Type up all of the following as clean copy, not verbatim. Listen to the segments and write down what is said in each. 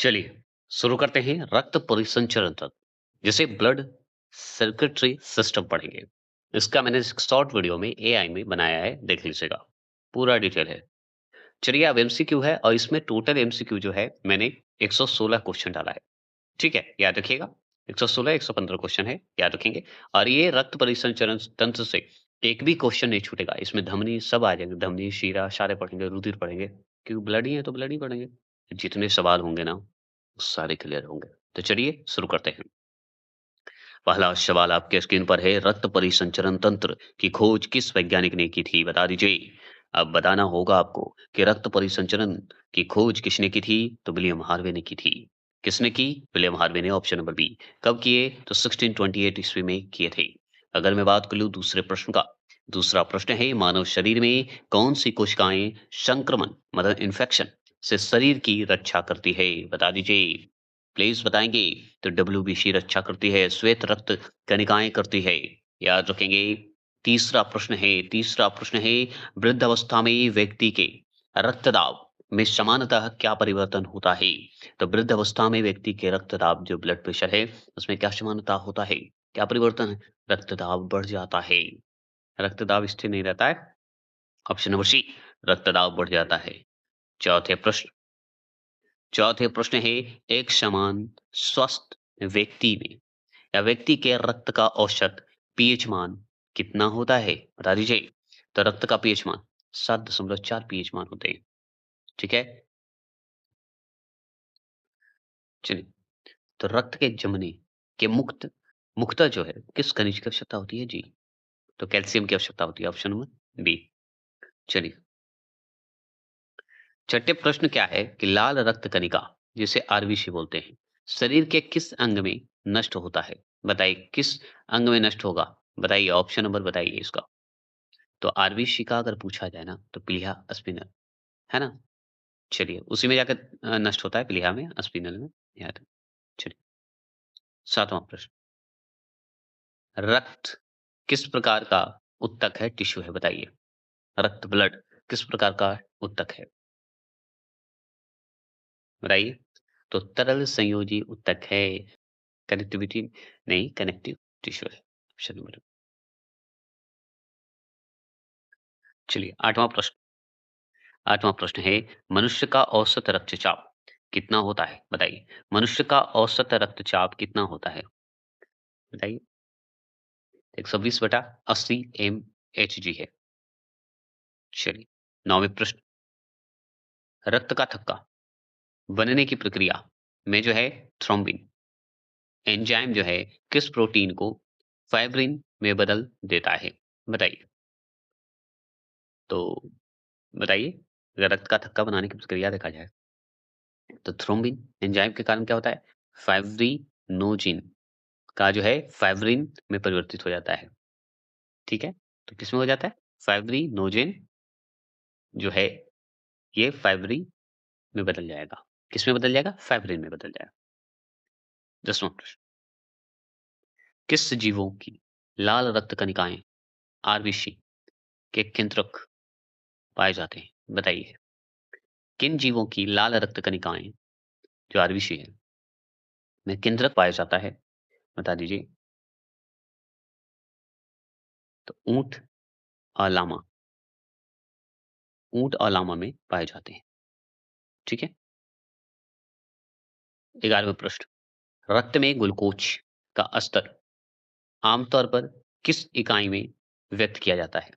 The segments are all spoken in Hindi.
चलिए शुरू करते हैं रक्त परिसंचरण तंत्र जिसे ब्लड सर्किटरी सिस्टम पढ़ेंगे। इसका मैंने एक शॉर्ट वीडियो में एआई में बनाया है, देख लीजिएगा। पूरा डिटेल है। चलिए अब एमसीक्यू है और इसमें टोटल एमसीक्यू जो है मैंने 116 क्वेश्चन डाला है। ठीक है, याद रखिएगा। 116 115 क्वेश्चन है, याद रखेंगे। और ये रक्त परिसंचरण तंत्र से एक भी क्वेश्चन नहीं छूटेगा। इसमें धमनी सब आ जाएंगे, धमनी शिरा सारे पढ़ेंगे, रुधिर पढ़ेंगे, क्योंकि ब्लड ही है तो ब्लड ही पढ़ेंगे। जितने सवाल होंगे ना सारे क्लियर होंगे। तो चलिए शुरू करते हैं। पहला सवाल आपके स्क्रीन पर है, रक्त परिसंचरण तंत्र की खोज किस वैज्ञानिक ने की थी, बता दीजिए। अब बताना होगा आपको कि रक्त परिसंचरण की खोज किसने की थी। तो विलियम हार्वे ने की थी। किसने की? विलियम हार्वे ने, ऑप्शन नंबर बी। कब किए? तो 1628 ईस्वी में किए थे। अगर मैं बात कर लूं दूसरे प्रश्न का, दूसरा प्रश्न है, मानव शरीर में कौन सी कोशिकाएं संक्रमण मतलब इन्फेक्शन से शरीर की रक्षा करती है, बता दीजिए। प्लीज बताएंगे। तो डब्ल्यूबीसी रक्षा करती है, श्वेत रक्त कणिकाएं करती है, याद रखेंगे। तीसरा प्रश्न है, वृद्ध अवस्था में व्यक्ति के रक्तदाब में सामान्यतः क्या परिवर्तन होता है। तो वृद्ध अवस्था में व्यक्ति के रक्तदाब जो ब्लड प्रेशर है उसमें क्या समानता होता है, क्या परिवर्तन है? रक्तदाब बढ़ जाता है। रक्तदाब स्थिर नहीं रहता है। ऑप्शन नंबर सी, रक्तदाब बढ़ जाता है। चौथे प्रश्न चौथे प्रश्न है, एक समान स्वस्थ व्यक्ति में या व्यक्ति के रक्त का औसत पीएच मान कितना होता है, बता दीजिए। तो रक्त का पीएच मान 7.4 पीएच मान होते हैं। ठीक है। चलिए, तो रक्त के जमने के मुक्ता जो है किस खनिज की आवश्यकता होती है जी। तो कैल्शियम की आवश्यकता होती है, ऑप्शन नंबर बी। चलिए, छठे प्रश्न क्या है कि लाल रक्त कणिका जिसे आरबीसी बोलते हैं शरीर के किस अंग में नष्ट होता है, बताइए किस अंग में नष्ट होगा। बताइए, ऑप्शन नंबर बताइए इसका। तो आरबीसी का अगर पूछा जाए ना तो प्लीहा स्पिनल, है ना। चलिए, उसी में जाकर नष्ट होता है, प्लीहा में, स्पिनल में, याद है। चलिए, सातवां प्रश्न, रक्त किस प्रकार का उत्तक है, टिश्यू है, बताइए। रक्त ब्लड किस प्रकार का उत्तक है, बताइए। तो तरल संयोजी उत्तक है। कनेक्टिविटी नहीं, कनेक्टिव टिश्यू है, ऑप्शन नंबर। चलिए, आठवां प्रश्न है, मनुष्य का औसत रक्तचाप कितना होता है, बताइए। मनुष्य का औसत रक्तचाप कितना होता है, बताइए। 120/80 mHg है। चलिए, नौवें प्रश्न, रक्त का थक्का बनने की प्रक्रिया में जो है थ्रोम्बिन एंजाइम जो है किस प्रोटीन को फाइब्रिन में बदल देता है, बताइए। तो बताइए, अगर रक्त का थक्का बनाने की प्रक्रिया देखा जाए तो थ्रोम्बिन एंजाइम के कारण क्या होता है, फाइब्रिनोजिन का जो है फाइब्रिन में परिवर्तित हो जाता है। ठीक है, तो किसमें हो जाता है? फाइब्रिनोजेन जो है ये फाइब्रिन में बदल जाएगा। किसमें बदल जाएगा? फाइब्रिन में बदल जाएगा। 10वां प्रश्न, किस जीवों की लाल रक्त कणिकाएं आरबीसी के केंद्रक पाए जाते हैं, बताइए। किन जीवों की लाल रक्त कणिकाएं जो आरबीसी है में केंद्रक पाया जाता है, बता दीजिए। तो ऊंट और लामा में पाए जाते हैं। ठीक है। 11वां प्रश्न, रक्त में ग्लूकोज का स्तर आमतौर पर किस इकाई में व्यक्त किया जाता है,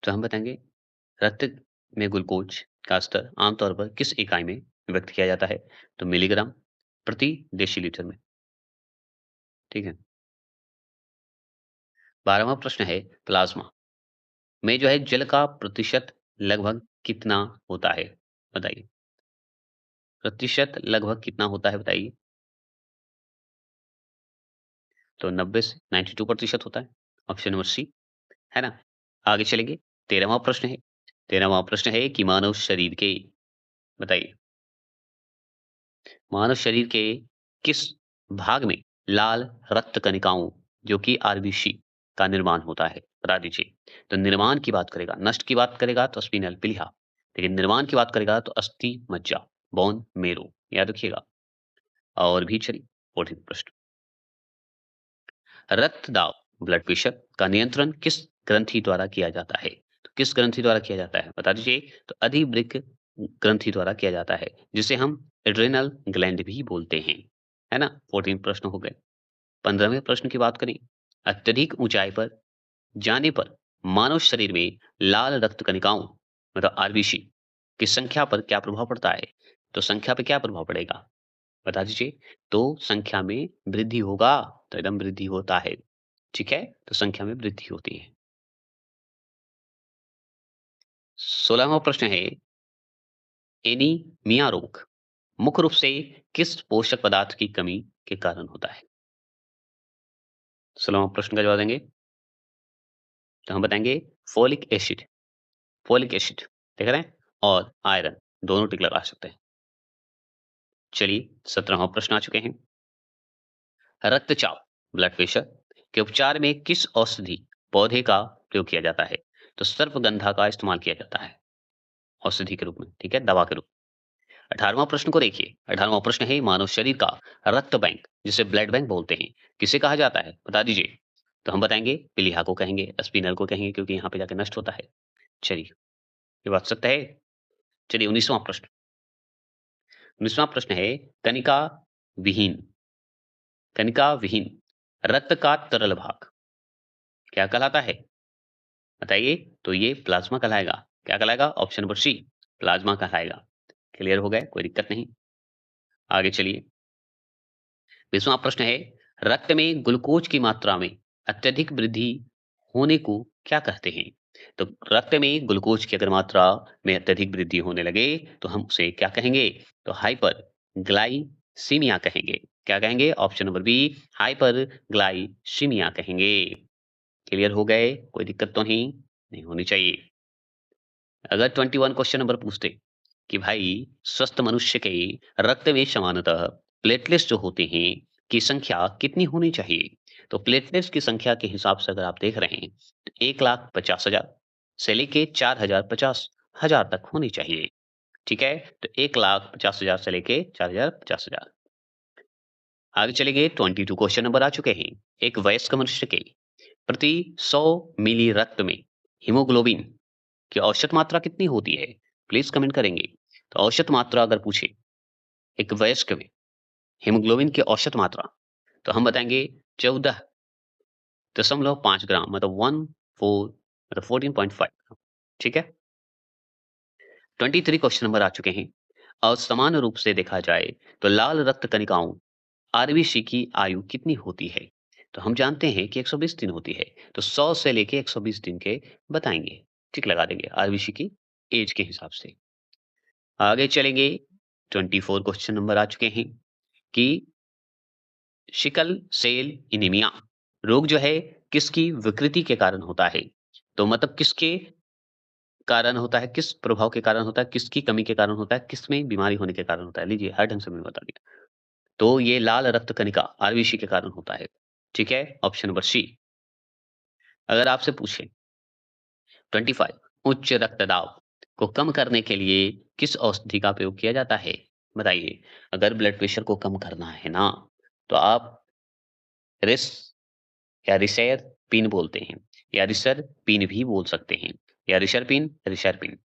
तो हम बताएंगे रक्त में ग्लूकोज का स्तर आमतौर पर किस इकाई में व्यक्त किया जाता है। तो मिलीग्राम प्रति डेसीलीटर में। ठीक है। 12वां प्रश्न है, प्लाज्मा में जो है जल का प्रतिशत लगभग कितना होता है, बताइए। प्रतिशत लगभग कितना होता है, बताइए। तो 90 से 92% होता है, ऑप्शन नंबर सी, है ना। आगे चलेंगे। 13वां प्रश्न है। 13वां प्रश्न है कि मानव शरीर के, बताइए, मानव शरीर के किस भाग में लाल रक्त कणिकाओं जो कि आरबीसी का निर्माण होता है, बता दीजिए। तो निर्माण की बात करेगा, नष्ट की बात करेगा तो स्पिनल प्लीहा, लेकिन निर्माण की बात करेगा तो अस्थि मज्जा, बोन मेरो, याद रखिएगा। और भी चलिए 14 प्रश्न। रक्तदाब, ब्लड प्रेशर का नियंत्रण किस ग्रंथि द्वारा किया जाता है? तो किस ग्रंथि द्वारा किया जाता है बता दीजिए। तो अधिवृक्क ग्रंथि द्वारा किया जाता है, जिसे हम एड्रेनल ग्लैंड भी बोलते हैं, है ना। 14 प्रश्न हो गए। 15वें प्रश्न की बात करें। अत्यधिक ऊंचाई पर जाने पर मानव शरीर में लाल रक्त कणिकाओं मतलब आरबीसी की संख्या पर क्या प्रभाव पड़ता है? तो संख्या पे क्या प्रभाव पड़ेगा बता दीजिए। तो संख्या में वृद्धि होगा, तो एकदम वृद्धि होता है। ठीक है, तो संख्या में वृद्धि होती है। 16वां प्रश्न है, एनीमिया रोग मुख्य रूप से किस पोषक पदार्थ की कमी के कारण होता है? 16वां प्रश्न का जवाब देंगे तो हम बताएंगे फोलिक एसिड, फोलिक एसिड देख रहे हैं, और आयरन, दोनों टिक लगा सकते हैं। चलिए 17वां प्रश्न आ चुके हैं। रक्तचाप, ब्लड प्रेशर के उपचार में किस औषधि पौधे का प्रयोग किया जाता है? तो सर्पगंधा का इस्तेमाल किया जाता है औषधि के रूप में, ठीक है, दवा के रूप में। 18वां प्रश्न को देखिए। 18वां प्रश्न है, मानव शरीर का रक्त बैंक जिसे ब्लड बैंक बोलते हैं, किसे कहा जाता है बता दीजिए। तो हम बताएंगे प्लीहा को कहेंगे, स्पिनल को कहेंगे, क्योंकि यहाँ पे जाके नष्ट होता है। चलिए, ये बात सत्य है। चलिए 19वां प्रश्न। 19वां प्रश्न है, कनिका विहीन, कनिका विहीन रक्त का तरल भाग क्या कहलाता है बताइए। तो ये प्लाज्मा कहलाएगा। क्या कहलाएगा? ऑप्शन नंबर सी, प्लाज्मा कहलाएगा। क्लियर हो गया, कोई दिक्कत नहीं। आगे चलिए। 20वां प्रश्न है, रक्त में ग्लूकोज की मात्रा में अत्यधिक वृद्धि होने को क्या कहते हैं? तो रक्त में ग्लूकोज की अगर मात्रा में अत्यधिक वृद्धि होने लगे तो हम उसे क्या कहेंगे? तो हाइपर ग्लाइसीमिया कहेंगे। क्या कहेंगे? Option number B, hyperglycaemia कहेंगे। क्लियर हो गए, कोई दिक्कत तो नहीं होनी चाहिए। अगर 21 क्वेश्चन नंबर पूछते कि भाई स्वस्थ मनुष्य के रक्त में सामान्यतः प्लेटलेट्स जो होते हैं की संख्या कितनी होनी चाहिए? तो प्लेटलेट्स की संख्या के हिसाब से अगर आप देख रहे हैं तो 1,50,000 से लेके 4,50,000 तक होनी चाहिए। ठीक है, तो 1,50,000 से लेके 4,50,000। आगे चलेंगे, 22 क्वेश्चन नंबर आ चुके हैं। एक वयस्क मनुष्य के प्रति 100 मिली रक्त में हीमोग्लोबिन की औसत मात्रा कितनी होती है? प्लीज कमेंट करेंगे। तो औसत मात्रा अगर पूछे एक वयस्क में हीमोग्लोबिन की औसत मात्रा, तो हम बताएंगे 14.5 ग्राम, मतलब 14 मतलब 14.5। ठीक है। 23 क्वेश्चन नंबर आ चुके हैं। और समान रूप से देखा जाए तो लाल रक्त कणिकाओं आरबीसी की आयु कितनी होती है? तो हम जानते हैं कि 120 दिन होती है। तो 100 से लेके 120 दिन के बताएंगे, ठीक लगा देंगे आरबीसी की एज के हिसाब से। आगे चलेंगे, 24 क्वेश्चन नंबर आ चुके हैं कि सिकल सेल एनीमिया रोग जो है किसकी विकृति के कारण होता है? तो मतलब किसके कारण होता है, किस प्रभाव के कारण होता है, किसकी कमी के कारण होता है, किसमें बीमारी होने के कारण होता है? लीजिए हर ढंग से मैंने बता दिया। तो ये लाल रक्त कणिका आरबीसी के कारण होता है। ठीक है, ऑप्शन नंबर सी। अगर आपसे पूछे 25 उच्च रक्तदाब को कम करने के लिए किस औषधि का प्रयोग किया जाता है? बताइए। अगर ब्लड प्रेशर को कम करना है ना, तो आप रिस या रिसेर पिन बोलते हैं, या रिसर पिन भी बोल सकते हैं, या रिशरपिन, रिशरपिन।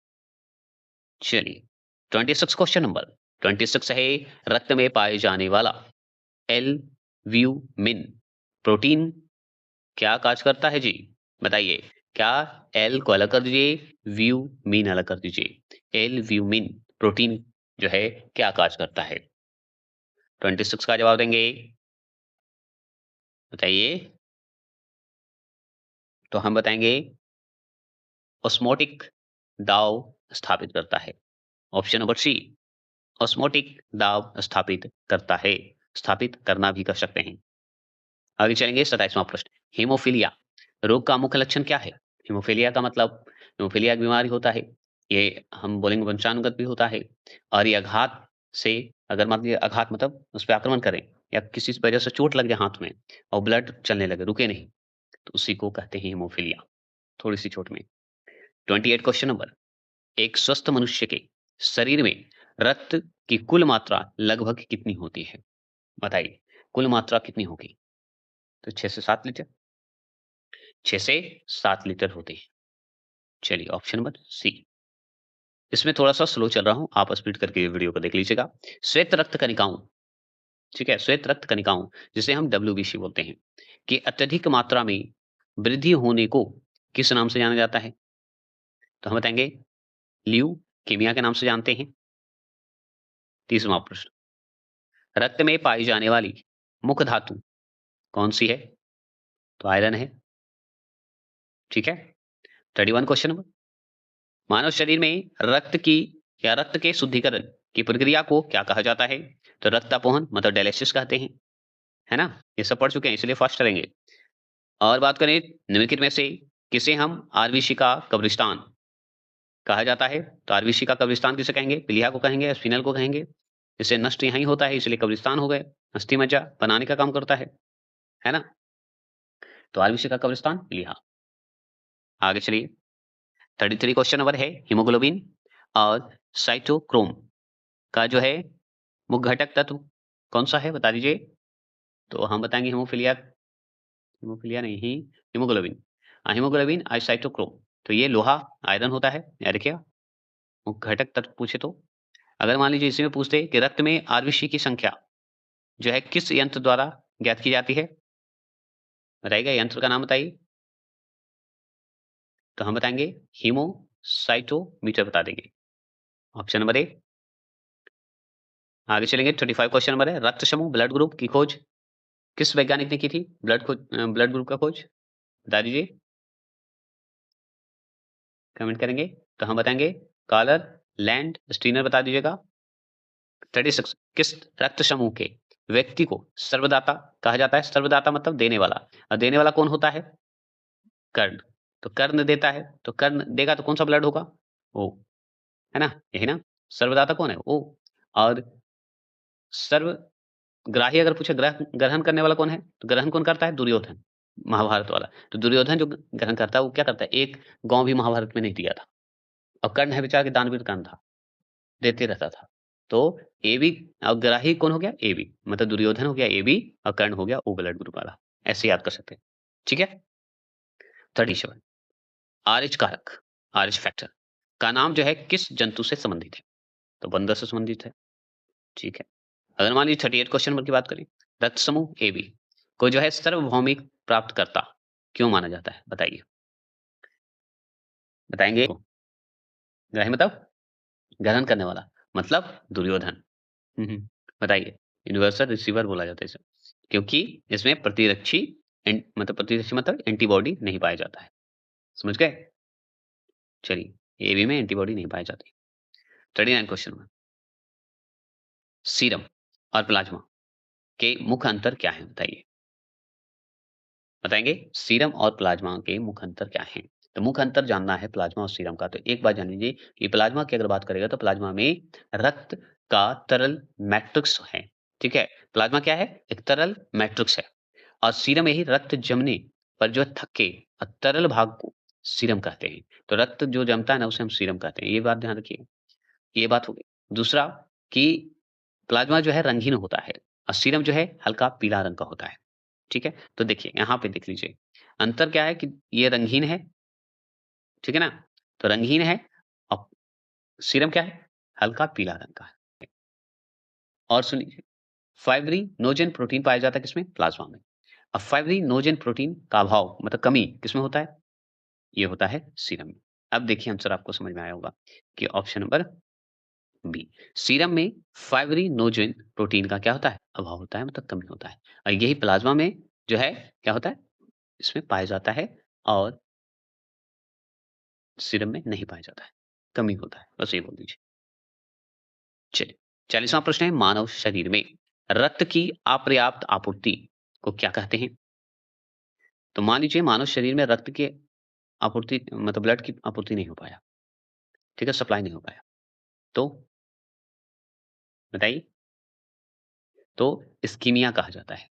चलिए 26 क्वेश्चन नंबर 26 है, रक्त में पाए जाने वाला एल्ब्यूमिन प्रोटीन क्या काज करता है जी? बताइए। क्या एल को अलग कर दीजिए, व्यू मीन अलग कर दीजिए। एल्ब्यूमिन प्रोटीन जो है क्या काज करता है? 26 का जवाब देंगे, बताइए। तो हम बताएंगे ऑस्मोटिक दाव स्थापित करता है। ऑप्शन नंबर सी, ऑस्मोटिक दाब स्थापित करता है। स्थापित करना भी कर सकते हैं। आगे चलेंगे, 27वां प्रश्न। हीमोफीलिया रोग का मुख्य लक्षण क्या है? हीमोफीलिया का मतलब, हीमोफीलिया एक बीमारी होता है, ये हम बोलेंगे वंशानुगत भी होता है, और ये आघात से, अगर मान लीजिए आघात मतलब उस पे आक्रमण करें या किसी वजह से चोट लग जाए हाथ में और ब्लड चलने लगे, रुके नहीं, तो उसी को कहते हैं हीमोफीलिया, थोड़ी सी चोट में। 28 क्वेश्चन नंबर, एक स्वस्थ मनुष्य के शरीर में रक्त की कुल मात्रा लगभग कितनी होती है? बताइए, कुल मात्रा कितनी होगी? तो 6 से 7 लीटर? 6 से 7 लीटर होते हैं। चलिए ऑप्शन नंबर सी। इसमें थोड़ा-सा स्लो चल रहा हूँ, आप स्पीड करके वीडियो को देख लीजिएगा। श्वेत रक्त कणिकाओं, ठीक है? श्वेत रक्त कणिकाओं, जिसे हम डब्ल्यूबीसी बोलते हैं, कि अत्यधिक मात्रा में वृद्धि होने को किस नाम से जाना जाता है? तो हम बताएँगे ल्यूकीमिया के नाम से जानते हैं। 30वां प्रश्न, रक्त में पाई जाने वाली मुख्य धातु कौन-सी है? तो आयरन है, ठीक है? 31 क्वेश्चन नंबर, मानव शरीर में रक्त की या रक्त के शुद्धिकरण की प्रक्रिया को क्या कहा जाता है? तो रक्तापोहन मतलब डायलिसिस कहते हैं, है ना? ये सब पढ़ चुके हैं इसलिए फास्ट चलेंगे। और बात करें निम्नलिखित में से किसे हम आरबीसी का कब्रिस्तान कहा जाता है? तो आरबीसी का कब्रिस्तान किसे कहेंगे? प्लीहा को कहेंगे या स्पिनल को कहेंगे? इससे नष्ट यहीं होता है इसलिए कब्रिस्तान हो गए। अस्थि मज्जा बनाने का काम करता है ना? तो आरबीसी का कब्रिस्तान प्लीहा। आगे चलिए, 33 क्वेश्चन नंबर है हीमोग्लोबिन और साइटोक्रोम का जो है मुख्य घटक तत्व कौन-सा है बता दीजिए? तो हम बताएँगे हीमोफिलिया, हीमोफिलिया नहीं, हीमोग्लोबिन। हीमोग्लोबिन और साइटोक्रोम, तो ये लोहा, आयरन होता है, याद रखिएगा। मुख्य घटक तत्व पूछे तो। अगर मान लीजिए इसी में पूछते कि रक्त में आरबीसी की संख्या जो है किस यंत्र द्वारा ज्ञात की जाती है? बताइएगा यंत्र का नाम बताइए? तो हम बताएँगे हीमोसाइटोमीटर बता देंगे। Option number A. आगे चलेंगे 35 क्वेश्चन नंबर है रक्त समूह ब्लड ग्रुप की खोज किस वैज्ञानिक ने की थी? ब्लड ग्रुप का खोज बता दीजिए? कमेंट करेंगे? तो हम बताएँगे कॉलर लैंड स्टीनर बता दीजिएगा। 36 किस रक्त समूह के व्यक्ति को सर्वदाता कहा जाता है? सर्वदाता मतलब देने वाला। और देने वाला कौन होता है? कर्ण। तो कर्ण देता है, तो कर्ण देगा तो कौन-सा ब्लड होगा? ओ, है ना? यही ना? सर्वदाता कौन है? ओ। और सर्वग्राही अगर पूछे ग्रहण करने वाला कौन है? तो ग्रहण कौन करता है? दुर्योधन, महाभारत वाला। तो दुर्योधन जो ग्रहण करता है वो क्या करता है? एक गाँव भी महाभारत में नहीं दिया था। और कर्ण है बेचारा कि दानवीर कर्ण था, देते रहता था। तो एबी और ग्राही कौन हो गया? एबी मतलब दुर्योधन हो गया एबी और कर्ण हो गया ओ ब्लड ग्रुप वाला। ऐसे याद कर सकते हैं। ठीक है? 37 आरएच कारक, आरएच फैक्टर का नाम जो है किस जंतु से संबंधित है? तो बंदर से संबंधित है। ठीक है। अगर मान लीजिए 38 क्वेश्चन नंबर की बात करें, रक्त समूह एबी को जो है सार्वभौमिक प्राप्तकर्ता क्यों माना जाता है? बताइए। बताएँगे? ग्राही मतलब ग्रहण करने वाला, मतलब दुर्योधन। हुँ, हुँ। बताइए। यूनिवर्सल रिसीवर बोला जाता है इसे, क्योंकि इसमें प्रतिरक्षी मतलब प्रतिरक्षी मतलब एंटीबॉडी नहीं पाया जाता है। समझ गए? चलिए, एबी में एंटीबॉडी नहीं पाई जाती। 39 क्वेश्चन में सीरम और प्लाज्मा के मुख्य अंतर क्या हैं? बताइए। बताएँगे? सीरम और प्लाज्मा के मुख्य अंतर क्या हैं? तो मुख्य अंतर जानना है प्लाज्मा और सीरम का, तो एक बात जान लीजिए कि प्लाज्मा की अगर बात करेगा तो प्लाज्मा में रक्त का तरल मैट्रिक्स है, ठीक है? प्लाज्मा क्या है? एक तरल मैट्रिक्स है और सीरम यही रक्त जमने पर जो थक्के तरल भाग को सीरम कहते हैं। तो रक्त जो जमता है ना उसे हम सीरम कहते हैं, ये बात ध्यान रखिए। ये बात हो गई। दूसरा कि प्लाज्मा जो है रंगहीन होता है और सीरम जो है हल्का पीला रंग का होता है। ठीक है? तो देखिए यहाँ पे देख लीजिए। अंतर क्या है कि ये रंगहीन है, ठीक है ना? तो रंगहीन है और सीरम क्या है? हल्का पीला रंग का है। और सुनिए फाइब्रिनोजेन प्रोटीन पाया जाता है किसमें? प्लाज्मा में। अब फाइब्रिनोजेन प्रोटीन का अभाव मतलब कमी किसमें होता है? ये होता है सीरम में। अब देखिए आंसर आपको समझ में आया होगा कि ऑप्शन नंबर बी सीरम में फाइब्रिनोजेन प्रोटीन का क्या होता है? अभाव होता है मतलब कमी होता है। और यही प्लाज्मा में जो है क्या होता है? इसमें पाया जाता है और सीरम में नहीं पाया जाता है। कमी होता है। बस ये बोल दीजिए। चलिए 40वां प्रश्न है मानव शरीर में रक्त की अपर्याप्त आपूर्ति को क्या कहते हैं? तो मान लीजिए मानव शरीर में रक्त की आपूर्ति मतलब ब्लड की आपूर्ति नहीं हो पाया, ठीक है? सप्लाई नहीं हो पाया। तो बताइए? तो इस्कीमिया कहा जाता है।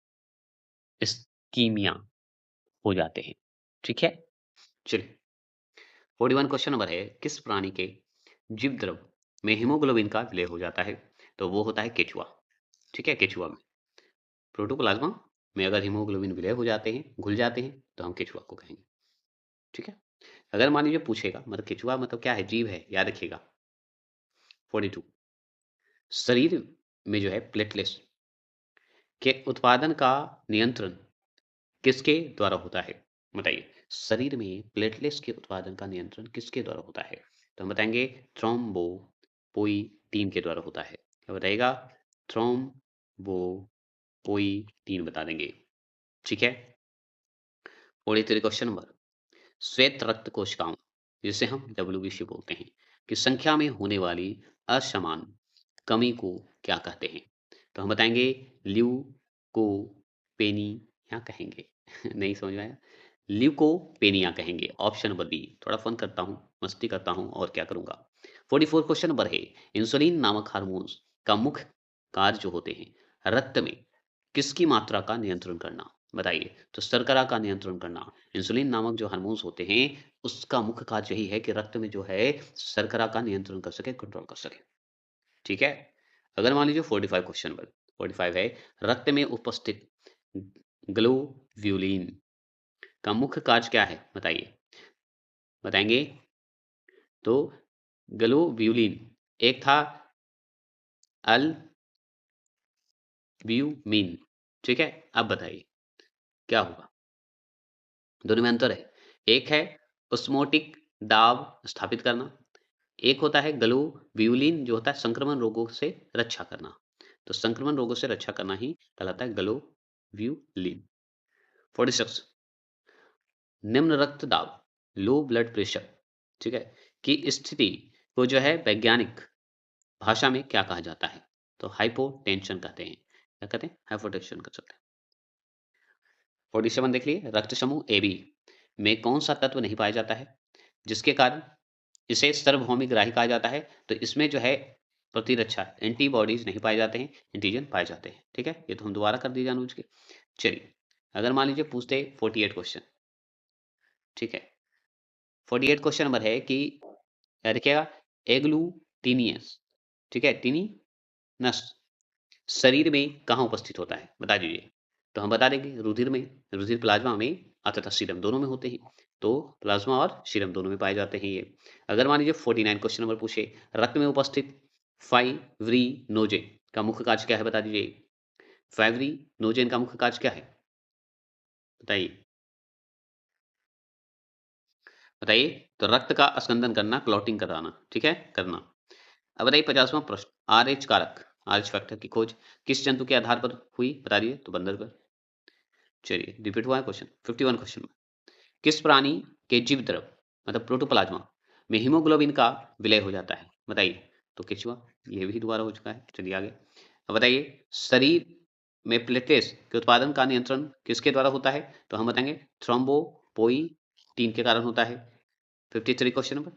इस्कीमिया हो जाते हैं। ठीक है? चलिए 41 क्वेश्चन नंबर है किस प्राणी के जीव द्रव में हीमोग्लोबिन का विलय हो जाता है, तो वो होता है केचुआ। ठीक है, केचुआ में। प्रोटोप्लाज्मा में अगर हीमोग्लोबिन विलय हो जाते हैं, घुल जाते हैं, तो हम केचुआ को कहेंगे। ठीक है? अगर मान लीजिए पूछेगा मतलब केचुआ मतलब क्या है? जीव है, याद रखिएगा। 42 शरीर में जो है प्लेटलेट्स के उत्पादन का नियंत्रण किसके द्वारा होता है? बताइए। शरीर में प्लेटलेट्स के उत्पादन का नियंत्रण किसके द्वारा होता है? तो हम बताएँगे थ्रोम्बोपोइटीन के द्वारा होता है। क्या बताइएगा? थ्रोम्बोपोइटीन बता देंगे। ठीक है? 43 क्वेश्चन नंबर श्वेत रक्त कोशिकाओं जिसे हम डब्ल्यूबीसी बोलते हैं कि संख्या में होने वाली असमान कमी को क्या कहते हैं? तो हम बताएंगे ल्यूकोपेनिया कहेंगे। नहीं समझ में आया? ल्यूकोपेनिया कहेंगे। Option number B. थोड़ा फन करता हूँ, मस्ती करता हूँ और क्या करूंगा। 44 क्वेश्चन नंबर है इंसुलिन नामक हार्मोन्स का मुख्य कार्य जो होते हैं रक्त में किसकी मात्रा का नियंत्रण करना? बताइए। तो शर्करा का नियंत्रण करना। इंसुलिन नामक जो हार्मोन्स होते हैं उसका मुख्य कार्य यही है कि रक्त में जो है शर्करा का नियंत्रण कर सके, कंट्रोल कर सके। ठीक है? अगर मान लीजिए 45 क्वेश्चन नंबर 45 है रक्त में उपस्थित ग्लोब्यूलिन का मुख्य कार्य क्या है? बताइए। बताएंगे। तो ग्लोब्यूलिन एक था अल्ब्यूमिन। ठीक है? अब बताइए क्या होगा? दोनों में अंतर है। एक है ऑस्मोटिक दाब स्थापित करना, एक होता है ग्लोब्यूलिन जो होता है संक्रमण रोगों से रक्षा करना। तो संक्रमण रोगों से रक्षा करना ही कहलाता है ग्लोब्यूलिन। 46 निम्न रक्तदाब लो ब्लड प्रेशर, ठीक है, की स्थिति को जो है वैज्ञानिक भाषा में क्या कहा जाता है? तो हाइपोटेंशन कहते हैं। क्या कहते हैं? हाइपोटेंशन कर सकते हैं। 47 देख लिए रक्त समूह ए बी में कौन सा तत्व नहीं पाया जाता है जिसके कारण इसे सार्वभौमिक ग्राही कहा जाता है? तो इसमें जो है प्रतिरक्षा एंटीबॉडीज नहीं पाए जाते हैं, एंटीजन पाए जाते हैं। ठीक है, ये तो हम दोबारा कर दिए जानबूझ के। चलिए अगर मान लीजिए पूछते 48 क्वेश्चन। ठीक है, 48 क्वेश्चन नंबर है कि याद रखिएगा एग्लूटीनियस, ठीक है, टीनिनस शरीर में कहाँ उपस्थित होता है? बता दीजिए। तो हम बता देंगे रुधिर में, रुधिर प्लाज्मा में तथा सीरम दोनों में होते हैं। तो प्लाज्मा और सीरम दोनों में पाए जाते हैं ये। अगर मान लीजिए 49 क्वेश्चन नंबर पूछे रक्त में उपस्थित फाइब्रिनोजेन का मुख्य कार्य क्या है? बता दीजिए। फाइब्रिनोजेन का मुख्य कार्य क्या है? बताइए। बताइए। तो रक्त का स्कंदन करना, क्लॉटिंग कराना, ठीक है, करना। अब बताइए 50वां प्रश्न आरएच कारक, आरएच फैक्टर की खोज किस जंतु के आधार पर हुई? बता दीजिए। तो बंदर पर। चलिए रिपीट हुआ है क्वेश्चन। 51 क्वेश्चन में किस प्राणी के जीव द्रव मतलब प्रोटोप्लाज्मा में हीमोग्लोबिन का विलय हो जाता है? बताइए। तो केचुआ। ये भी दोबारा हो चुका है। चलिए आगे। अब बताइए शरीर में प्लेटलेट्स के उत्पादन का नियंत्रण किसके द्वारा होता है? तो हम बताएंगे थ्रोम्बोपोइटीन के कारण होता है। 53 क्वेश्चन नंबर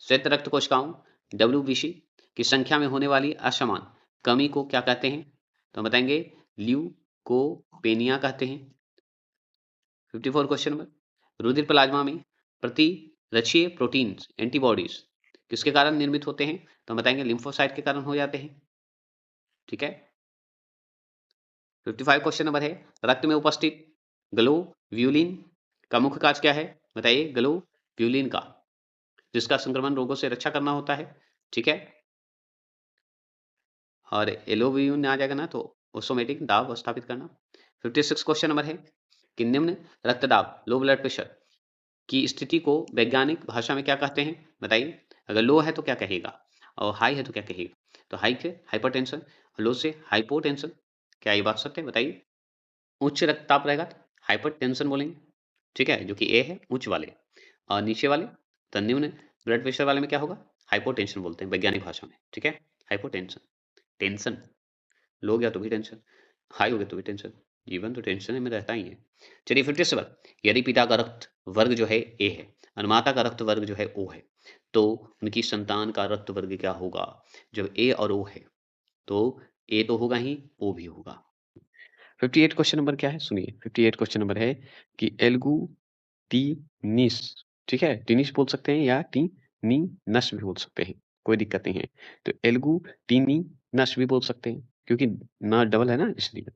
श्वेत रक्त कोशिकाओं डब्ल्यूबीसी की संख्या में होने वाली असमान कमी को क्या कहते हैं? तो हम बताएंगे ल्यूकोपेनिया कहते हैं। 54 क्वेश्चन नंबर रुधिर प्लाज्मा में प्रतिरक्षीय प्रोटीन्स एंटीबॉडीज किसके कारण निर्मित होते हैं? तो हम बताएंगे लिम्फोसाइट के कारण हो जाते हैं। ठीक है। 55 क्वेश्चन नंबर है रक्त में उपस्थित ग्लोब्यूलिन का मुख्य कार्य क्या है? बताइए। ग्लोब्यूलिन का जिसका संक्रमण रोगों से रक्षा करना होता है। ठीक है, और एलोब्यूलिन आ जाएगा ना तो ऑटोमेटिक दाब स्थापित करना। 56 क्वेश्चन नंबर है कि निम्न रक्तदाब लो ब्लड प्रेशर की स्थिति को वैज्ञानिक भाषा में क्या कहते हैं? बताइए। अगर लो है तो क्या कहेगा और हाई है तो क्या कहेगा? तो हाई से हाइपरटेंशन, लो से हाइपोटेंशन। क्या ये बात सत्य है? बताइए। उच्च रक्तचाप रहेगा तो हाइपरटेंशन बोलेंगे। ठीक है, जो कि ए है उच्च वाले, और नीचे वाले तो निम्न ब्लड प्रेशर वाले में क्या होगा? हाइपोटेंशन बोलते हैं वैज्ञानिक भाषा में। ठीक है, हाइपोटेंशन। टेंशन लो गया तो भी टेंशन, हाई हो गया तो भी टेंशन। जीवन तो टेंशन में रहता ही है। चलिए 57 यदि पिता का रक्त वर्ग जो है ए है और माता का रक्त वर्ग जो है ओ है तो उनकी संतान का रक्त वर्ग क्या होगा? जब ए और ओ है तो ए तो होगा ही, ओ भी होगा। 58 क्वेश्चन नंबर क्या है? सुनिए 58 क्वेश्चन नंबर है कि एल्गू टी निस, ठीक है, टिनिस बोल सकते हैं या टी नी नश भी बोल सकते हैं, कोई दिक्कत नहीं है। तो एल्गुटीनी नश भी बोल सकते हैं, क्योंकि न डबल है ना इसलिए।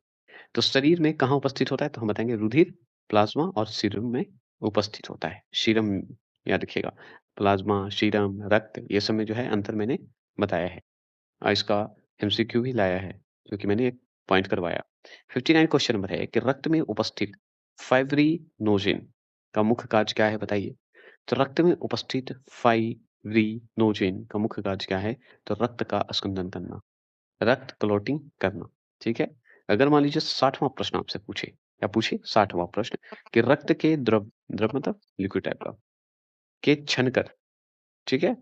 तो शरीर में कहाँ उपस्थित होता है? तो हम बताएँगे रुधिर, प्लाज़्मा और सीरम में उपस्थित होता है। सीरम याद रखिएगा, प्लाज़्मा, सीरम, रक्त ये सब में जो है अंतर मैंने बताया है। इसका एमसीक्यू भी लाया है, जो कि मैंने एक पॉइंट करवाया। 59 क्वेश्चन नंबर है कि रक्त में उपस्थित फाइब्रिनोजेन का मुख्य कार्य क्या है बताइए? तो रक्त में उपस्थित फाइब्रिनोजेन का मुख्य कार्य क्या है? तो रक्त का स्कंदन करना, रक्त क्लॉटिंग करना, ठीक है? अगर मान लीजिए 60वां प्रश्न आपसे पूछे, क्या पूछे? 60वां प्रश्न कि रक्त के द्रव द्रव मतलब लिक्विड टाइप का, के छनकर, ठीक है?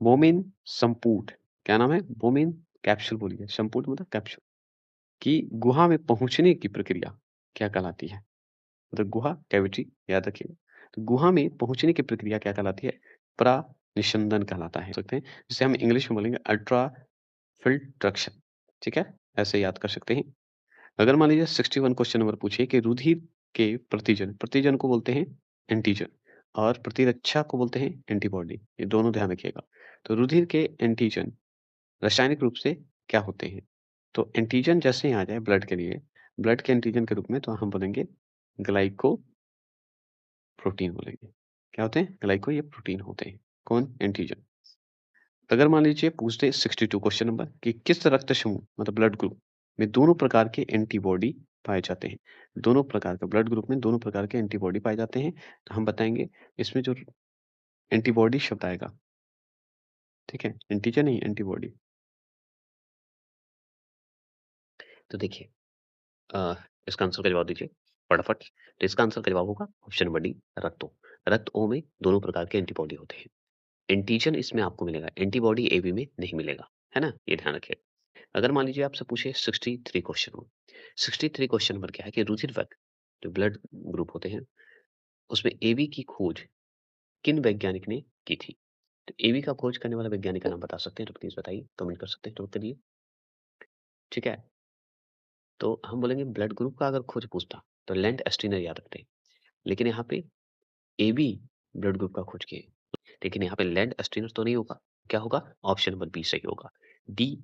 मोमेन संपूर्ण, क्या नाम है? मोमेन कैप्सूल बोलिए, संपूर्ण मतलब कैप्सूल की गुहा में पहुँचने की प्रक्रिया क्या कहलाती है? मतलब गुहा कैविटी याद रखिएगा। तो गुहा में पहुँचने की प्रक्रिया क्या कहलाती है? प्रानिषंदन कहलाता है, सकते हैं। जिसे हम इंग्लिश में बोलेंगे अल्ट्रा फिल्ट्रक्शन, ठीक है? ऐसे याद कर सकते हैं। अगर मान लीजिए 61 क्वेश्चन नंबर पूछिए कि रुधिर के प्रतिजन, प्रतिजन को बोलते हैं एंटीजन और प्रतिरक्षा को बोलते हैं एंटीबॉडी। ये दोनों ध्यान रखिएगा। तो रुधिर के एंटीजन रासायनिक रूप से क्या होते हैं? तो एंटीजन जैसे ही आ जाए ब्लड के लिए, ब्लड के एंटीजन के रूप में तो हम बोलेंगे ग्लाइको प्रोटीन बोलेंगे। क्या होते हैं? ग्लाइको ये प्रोटीन होते हैं। कौन? एंटीजन। अगर मान लीजिए पूछते हैं 62 क्वेश्चन नंबर कि किस रक्त समूह मतलब ब्लड ग्रुप में दोनों प्रकार के एंटीबॉडी पाए जाते हैं? दोनों प्रकार का ब्लड ग्रुप में दोनों प्रकार के एंटीबॉडी पाए जाते हैं। तो हम बताएँगे इसमें जो एंटीबॉडी शब्द आएगा, ठीक है? एंटीजन नहीं एंटीबॉडी। तो देखिए अ, इसका आंसर का जवाब दीजिए फटाफट। तो इसका आंसर का जवाब होगा ऑप्शन नंबर डी रक्त O। रक्त O में दोनों प्रकार के एंटीबॉडी होते हैं। एंटीजन इसमें आपको मिलेगा, एंटीबॉडी AB में नहीं मिलेगा, है ना? ये ध्यान रखिए। अगर मान लीजिए आपसे पूछे 63 क्वेश्चन हो, 63 क्वेश्चन नंबर क्या है कि रुधिर वर्ग जो ब्लड ग्रुप होते हैं, उसमें AB की खोज किन वैज्ञानिक ने की थी? तो AB का खोज करने वाला वैज्ञानिक का नाम बता सकते हैं तो प्लीज़ बताइए, कमेंट कर सकते हैं, नोट करिए, ठीक है? तो हम बोलेंगे ब्लड ग्रुप का अगर खोज पूछता, तो लैंड एस्टीनर याद रखते हैं। लेकिन यहाँ पे AB ब्लड ग्रुप का खोज किए, लेकिन यहाँ पे लैंड एस्टीनर तो नहीं होगा, क्या होगा? ऑप्शन नंबर बी सही होगा। डी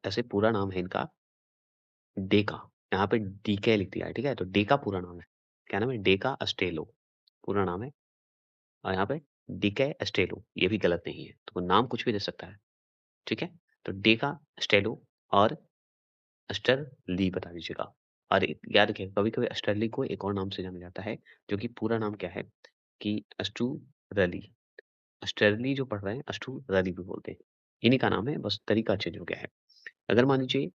ऐसे पूरा नाम है इनका डेका, यहाँ पे डीके लिख दिया है, ठीक है? तो डेका पूरा नाम है। क्या नाम है? डेका अस्टेलो पूरा नाम है और यहाँ पे डीके अस्टेलो ये भी गलत नहीं है, तो वो नाम कुछ भी दे सकता है, ठीक है? तो डेका अस्टेलो और अस्टरली बता दीजिएगा। और याद रखिए कभी-कभी अस्टरली को एक और नाम से जाना जाता है, जो कि पूरा नाम क्या है कि अस्टूरली। अस्टरली जो पढ़ रहे हैं, अस्टूरली भी बोलते हैं। इन्हीं का नाम है, बस तरीका चेंज हो गया है। अगर मान लीजिए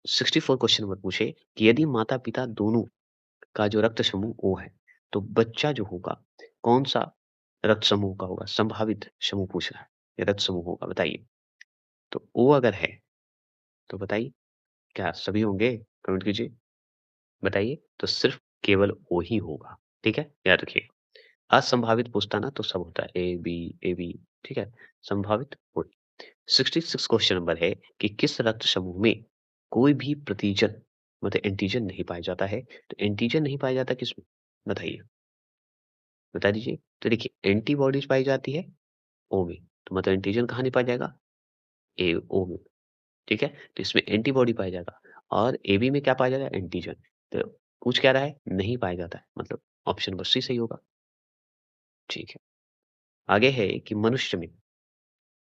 64 क्वेश्चन नंबर पूछे कि यदि माता-पिता दोनों का जो रक्त समूह O है, तो बच्चा जो होगा, कौन-सा रक्त समूह का होगा? संभावित समूह पूछ रहा है, ये रक्त समूह होगा, बताइए। तो O अगर है, तो बताइए क्या सभी होंगे? कमेंट कीजिए, बताइए। तो सिर्फ केवल O ही होगा, ठीक है? याद रखिए। असंभावित पूछता ना तो सब होता है ए, बी, ए, बी, ठीक है? संभावित O। 66 क्वेश्चन नंबर है कि किस रक्त समूह में कोई भी प्रतिजन मतलब एंटीजन नहीं पाया जाता है? तो एंटीजन नहीं पाया जाता किसमें? बताइए, बता दीजिए। तो देखिए एंटीबॉडीज़ पाई जाती है ओ में, तो मतलब एंटीजन कहाँ नहीं पाया जाएगा? ए ओ में, ठीक है? तो इसमें एंटीबॉडी पाया जाएगा और एबी में क्या पाया जाएगा? एंटीजन। तो पूछ क्या रहा है? नहीं पाया जाता है, मतलब ऑप्शन नंबर सी सही होगा, ठीक है। आगे है कि मनुष्य में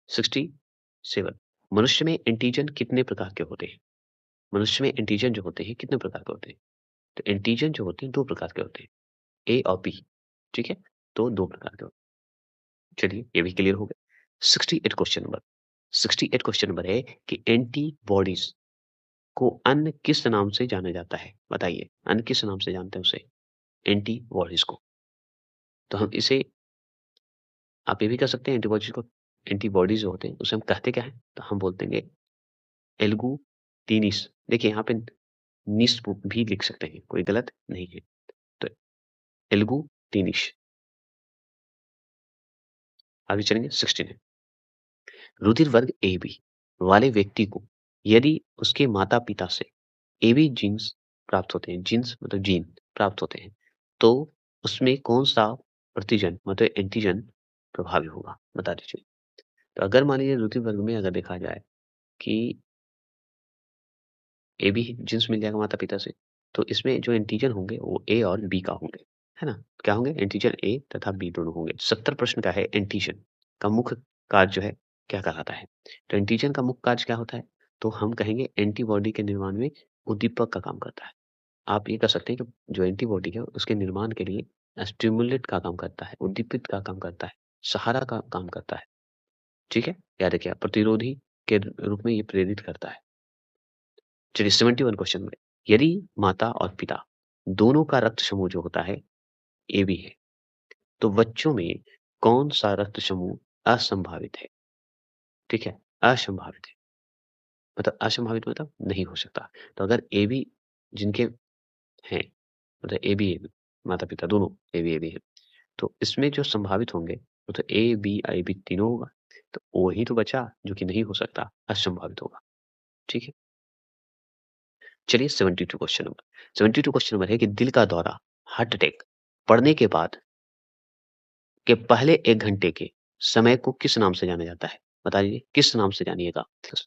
67 मनुष्य में एंटीजन कितने प्रकार के होते हैं? मनुष्य में एंटीजन जो होते हैं कितने प्रकार के होते हैं? तो एंटीजन जो होते हैं 2 प्रकार के होते हैं, ए और बी, ठीक है? तो 2 प्रकार के होते हैं। चलिए ये भी क्लियर हो गया। 68 क्वेश्चन नंबर 68 क्वेश्चन नंबर है कि एंटीबॉडीज़ को अन्य किस नाम से जाना जाता है? बताइए, अन्य किस नाम से जानते हैं उसे? एंटीबॉडीज़ को। तो हम इसे आप ये भी कह सकते हैं एंटीबॉडीज़ को एंटीबॉडीज़ जो होते हैं उसे हम कहते क्या हैं? तो हम बोलते हैं एल्गुटिनिस। देखिए यहाँ पे निस भी लिख सकते हैं, कोई गलत नहीं है। तो एल्गुटिनिस आगे चलेंगे 69 रुधिर वर्ग AB वाले व्यक्ति को यदि उसके माता-पिता से AB जीन्स प्राप्त होते हैं, जीन्स मतलब जीन प्राप्त होते हैं, तो उसमें कौन-सा प्रतिजन मतलब एंटीजन प्रभावी होगा? बता दीजिए। तो अगर मान लीजिए द्वितीय वर्ग में अगर देखा जाए कि ए बी जीन्स मिल जाएगा माता-पिता से, तो इसमें जो इंटीजर होंगे वो ए और बी का होंगे, है ना? क्या होंगे? इंटीजर ए तथा बी दोनों होंगे। 70 प्रश्न का है इंटीजर का मुख्य कार्य जो है क्या कहलाता है? तो इंटीजर का मुख्य कार्य क्या होता है? तो हम कहेंगे एंटीबॉडी के निर्माण में उद्दीपक का काम करता है। आप ये कह सकते हैं कि जो एंटीबॉडी है उसके निर्माण के लिए स्टिमुलेट का काम करता है, उद्दीपित का काम करता है, सहारा का काम करता है, ठीक है? याद रखिए प्रतिरोधी के रूप में ये प्रेरित करता है। चलिए 71 क्वेश्चन में यदि माता और पिता दोनों का रक्त समूह जो होता है AB है, तो बच्चों में कौन-सा रक्त समूह असंभावित है? ठीक है? असंभावित है। मतलब असंभावित मतलब नहीं हो सकता। तो अगर AB जिनके हैं, मतलब AB माता-पिता दोनों AB हैं, तो इसमें जो संभावित होंगे वो तो A, B, IB तीनों होगा। तो वही तो बचा जो कि नहीं हो सकता, असंभावित होगा। ठीक है? चलिए 72 क्वेश्चन नंबर 72 क्वेश्चन नंबर है कि दिल का दौरा, हार्ट अटैक पड़ने के बाद के पहले 1 घंटे के समय को किस नाम से जाना जाता है? बताइए किस नाम से जानिएगा?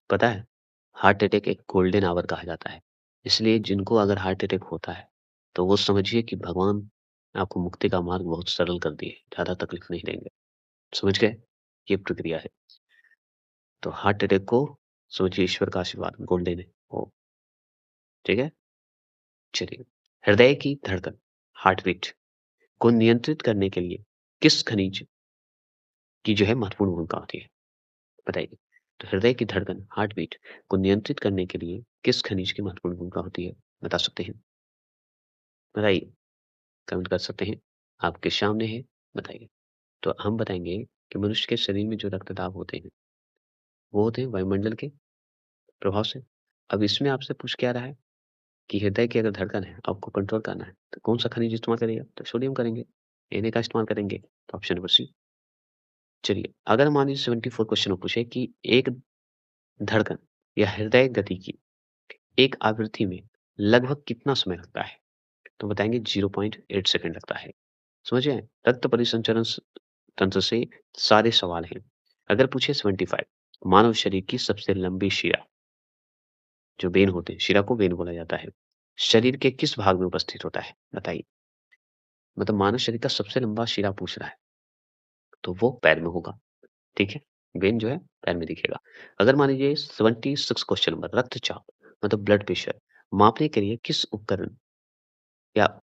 पता है? हार्ट अटैक एक गोल्डन आवर कहा जाता है। इसलिए जिनको अगर हार्ट अटैक होता है, तो वो समझिए कि भगवान आपको मुक्ति का मार्ग बहुत सरल कर दिए, ज़्यादा तकलीफ नहीं देंगे। समझ गए? ये प्रक्रिया है। तो हार्ट अटैक को समझिए ईश्वर का आशीर्वाद गोल्डन है वो, ठीक है? चलिए, हृदय की धड़कन, हार्ट बीट को नियंत्रित करने के लिए किस खनिज की जो है महत्वपूर्ण भूमिका होती है? बताइए। तो हृदय की धड़कन, हार्ट बीट को नियंत्रित करने के लिए किस खनिज की महत्वपूर्ण भूमिका होती है? बता सकते हैं? बताइए, कमेंट कर सकते हैं। आपके सामने है, बताइए। तो हम बताएँगे कि मनुष्य के शरीर में जो रक्तदाब होते हैं, वो होते हैं वायुमंडल के प्रभाव से। अब इसमें आपसे पूछ क्या रहा है कि हृदय की अगर धड़कन है, आपको कंट्रोल करना है, तो कौन-सा खनिज इस्तेमाल करिएगा? तो सोडियम करेंगे, Na का इस्तेमाल करेंगे। तो ऑप्शन नंबर सी। चलिए, अगर मान लीजिए 74 क्वेश्चन में पूछे कि एक धड़कन या हृदय गति की एक आवृत्ति में लगभग कितना समय लगता है? तो बताएँगे 0.8 सेकंड लगता है। समझ रहे हैं? रक्त परिसंचरण तंत्र से सारे सवाल हैं। अगर पूछे 75 मानव शरीर की सबसे लंबी शिरा, जो वेन होते हैं, शिरा को वेन बोला जाता है। शरीर के किस भाग में उपस्थित होता है? बताइए। मतलब मानव शरीर का सबसे लंबा शिरा पूछ रहा है, तो वो पैर में होगा, ठीक है? वेन जो है पैर में दिखेगा। अगर मान लीजिए 76 क्वेश्चन नंबर रक्तचाप मतलब ब्लड प्रेशर मापने के लिए किस उपकरण या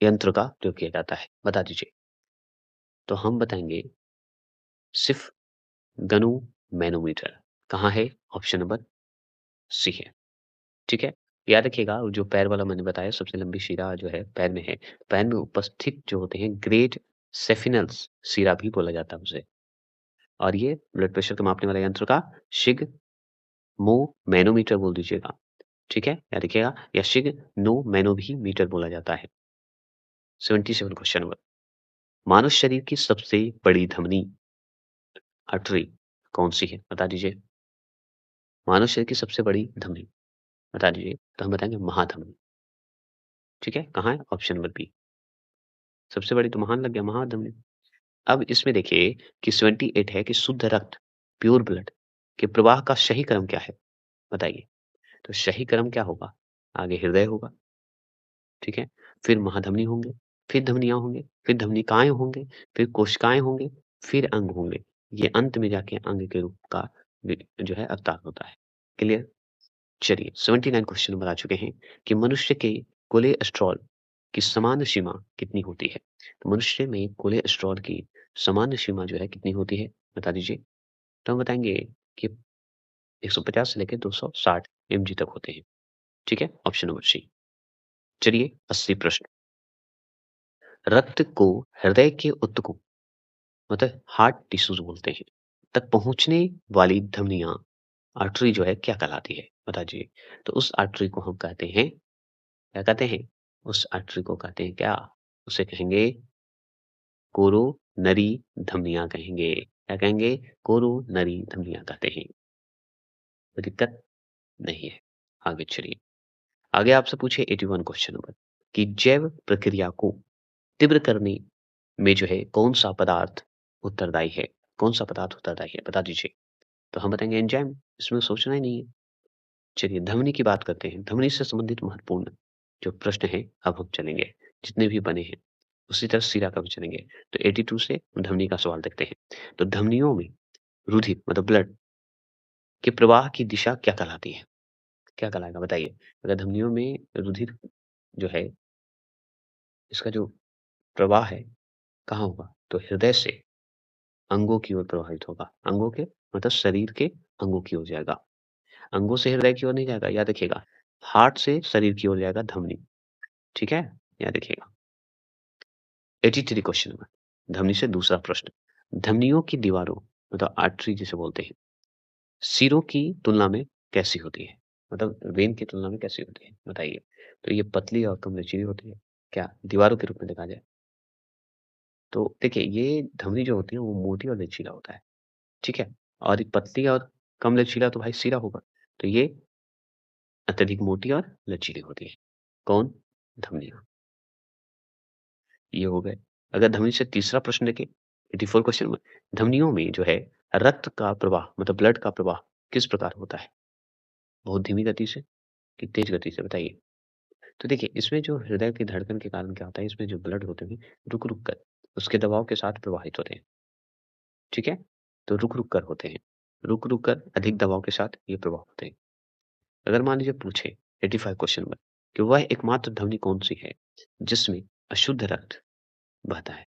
यंत्र का प्रयोग किया जाता है? बता दीजिए। तो हम बताएँगे सिर्फ़ गनु मैनोमीटर। कहाँ है? ऑप्शन नंबर सी है, ठीक है? याद रखिएगा वो जो पैर वाला मैंने बताया सबसे लंबी शिरा जो है पैर में है। पैर में उपस्थित जो होते हैं ग्रेट सेफिनल्स शिरा भी बोला जाता है उसे। और ये ब्लड प्रेशर को मापने वाले यंत्र का सिग्मो मैनोमीटर बोल दीजिएगा, ठीक है? याद रखिएगा या सिग्नो मैनो भी मीटर बोला जाता है। 77 क्वेश्चन नंबर मानव शरीर की सबसे बड़ी धमनी आर्टरी कौन-सी है? बता दीजिए। मानव शरीर की सबसे बड़ी धमनी बता दीजिए। तो हम बताएँगे महाधमनी, ठीक है? कहाँ है? Option number B. सबसे बड़ी तो महान लग गया महाधमनी। अब इसमें देखिए कि 78 है कि शुद्ध रक्त, प्योर ब्लड के प्रवाह का सही क्रम क्या है? बताइए। तो सही क्रम क्या होगा? आगे हृदय होगा, ठीक है? फिर महाधमनी होंगे, फिर धमनियाँ होंगे, फिर धमनिकाएँ होंगे, फिर कोशिकाएँ होंगे, फिर अंग होंगे। ये अंत में जाके अंग के रूप का जो है अवतार होता है। क्लियर? चलिए 79 क्वेश्चन नंबर आ चुके हैं कि मनुष्य के कोलेस्ट्रॉल की सामान्य सीमा कितनी होती है? तो मनुष्य में कोलेस्ट्रॉल की सामान्य सीमा जो है कितनी होती है? बता दीजिए। तो हम बताएँगे कि 150 से लेके 260 mg तक होते हैं। ठीक है? Option number C. चलिए 80 प्रश्न। रक्त को हृदय के ऊतकों मतलब हार्ट टिश्यूज़ बोलते हैं, तक पहुँचने वाली धमनियाँ आर्टरी जो है क्या कहलाती है? बताइए। तो उस आर्टरी को हम कहते हैं क्या कहते हैं? उस आर्टरी को कहते हैं क्या? उसे कहेंगे कोरोनरी धमनियाँ कहेंगे। क्या कहेंगे? कोरोनरी धमनियाँ कहते हैं। कोई दिक्कत नहीं है। आगे चलिए। आगे आपसे पूछिए 81 क्वेश्चन नंबर कि जैव प्रक्रिया को तीव्र करने में जो है कौन-सा पदार्थ उत्तरदायी है? कौन-सा पदार्थ उत्तरदायी है? बता दीजिए। तो हम बताएँगे एंजाइम, इसमें सोचना ही नहीं है। चलिए धमनी की बात करते हैं। धमनी से संबंधित महत्वपूर्ण जो प्रश्न हैं, अब हम चलेंगे, जितने भी बने हैं। उसी तरह शिरा का भी चलेंगे। तो 82 से धमनी का सवाल देखते हैं। तो धमनियों में रुधिर मतलब ब्लड के प्रवाह की दिशा क्या कहलाती है? क्या कहलाएगा बताइए? अगर धमनियों में रुधिर जो है, इसका जो प्रवाह है, कहाँ होगा? तो हृदय से अंगों की ओर प्रवाहित होगा। अंगों के मतलब शरीर के अंगों की ओर जाएगा। अंगों से हृदय की ओर नहीं जाएगा, याद रखिएगा। हार्ट से शरीर की ओर जाएगा धमनी, ठीक है? याद रखिएगा। 83 क्वेश्चन नंबर, धमनी से दूसरा प्रश्न। धमनियों की दीवारों मतलब आर्टरी जिसे बोलते हैं, सिरों की तुलना में कैसी होती है? मतलब वेन की तुलना में कैसी होती है? बताइए। तो ये पतली और कम लचीली होती है। क्या दीवारों के रूप में देखा जाए? तो देखिए ये धमनी जो होती है वो मोटी और लचीला होता है, ठीक है? और ये पतली और कम लचीला तो भाई सिरा होगा। तो ये अत्यधिक मोटी और लचीली होती है। कौन? धमनियाँ। ये हो गए। अगर धमनी से तीसरा प्रश्न देखें, 84 क्वेश्चन में, धमनियों में जो है रक्त का प्रवाह मतलब ब्लड का प्रवाह किस प्रकार होता है? बहुत धीमी गति से कि तेज गति से बताइए? तो देखिए इसमें जो हृदय की धड़कन के कारण क्या होता है, इसमें जो ब्लड होते हैं रुक-रुक कर उसके दबाव के साथ प्रवाहित होते हैं, ठीक है? तो रुक-रुक कर होते हैं। रुक-रुक कर अधिक दबाव के साथ ये प्रवाह होते हैं। अगर मान लीजिए पूछे 85 क्वेश्चन में कि वह एकमात्र ध्वनि कौन-सी है जिसमें अशुद्ध रक्त बहता है?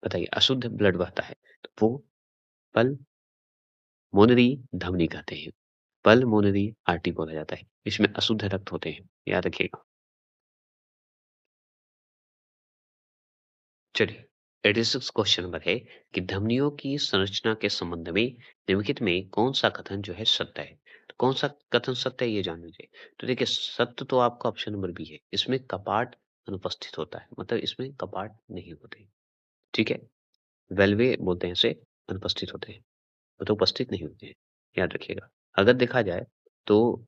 बताइए अशुद्ध ब्लड बहता है, तो वो पल्मोनरी ध्वनि कहते हैं। पल्मोनरी आर्टरी बोला जाता है। इसमें अशुद्ध रक्त होते हैं, याद रखिएगा। चलिए 86 क्वेश्चन नंबर है कि धमनियों की संरचना के संबंध में निम्नलिखित में कौन-सा कथन जो है सत्य है? तो कौन-सा कथन सत्य है ये जान लीजिए। तो देखिए सत्य तो आपका ऑप्शन नंबर बी है। इसमें कपाट अनुपस्थित होता है, मतलब इसमें कपाट नहीं होते, ठीक है? वेलवे बोलते हैं इसे, अनुपस्थित होते हैं, मतलब उपस्थित नहीं होते हैं, याद रखिएगा। अगर देखा जाए तो